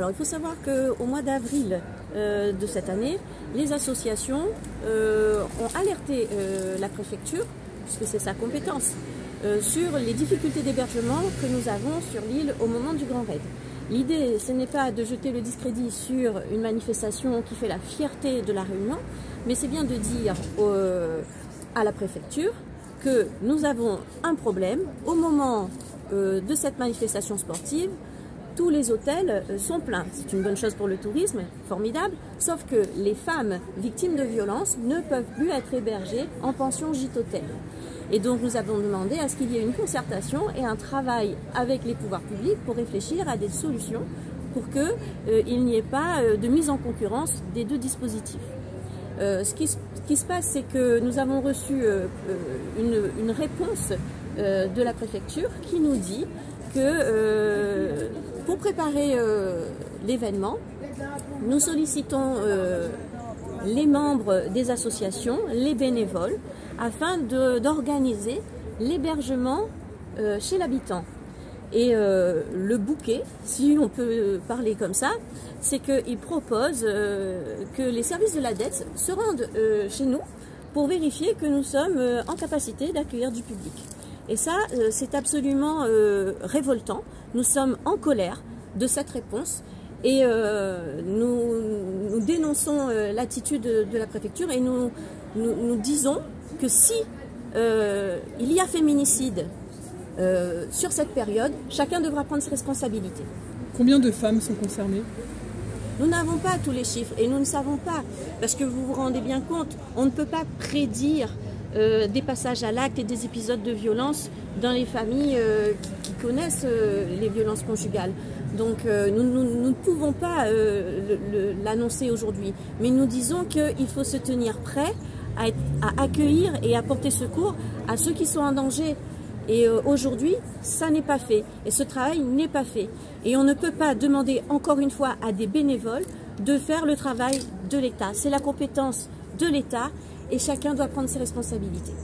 Alors il faut savoir qu'au mois d'avril de cette année, les associations ont alerté la préfecture, puisque c'est sa compétence, sur les difficultés d'hébergement que nous avons sur l'île au moment du Grand Raid. L'idée, ce n'est pas de jeter le discrédit sur une manifestation qui fait la fierté de la Réunion, mais c'est bien de dire à la préfecture que nous avons un problème. Au moment de cette manifestation sportive, tous les hôtels sont pleins. C'est une bonne chose pour le tourisme, formidable, sauf que les femmes victimes de violences ne peuvent plus être hébergées en pension gîte-hôtel. Et donc nous avons demandé à ce qu'il y ait une concertation et un travail avec les pouvoirs publics pour réfléchir à des solutions pour qu'il n'y ait pas de mise en concurrence des deux dispositifs. Ce qui se passe, c'est que nous avons reçu une réponse de la préfecture qui nous dit que pour préparer l'événement, nous sollicitons les membres des associations, les bénévoles, afin d'organiser l'hébergement chez l'habitant. Et le bouquet, si on peut parler comme ça, c'est qu'il propose que les services de la DETS se rendent chez nous pour vérifier que nous sommes en capacité d'accueillir du public. Et ça, c'est absolument révoltant. Nous sommes en colère de cette réponse et nous dénonçons l'attitude de la préfecture et nous disons que si il y a féminicide sur cette période, chacun devra prendre ses responsabilités. Combien de femmes sont concernées? Nous n'avons pas tous les chiffres et nous ne savons pas, parce que vous vous rendez bien compte, on ne peut pas prédire des passages à l'acte et des épisodes de violence dans les familles qui connaissent les violences conjugales. Donc nous ne pouvons pas l'annoncer aujourd'hui, mais nous disons qu'il faut se tenir prêt à accueillir et à porter secours à ceux qui sont en danger. Et aujourd'hui, ça n'est pas fait. Et ce travail n'est pas fait. Et on ne peut pas demander encore une fois à des bénévoles de faire le travail de l'État. C'est la compétence de l'État et chacun doit prendre ses responsabilités.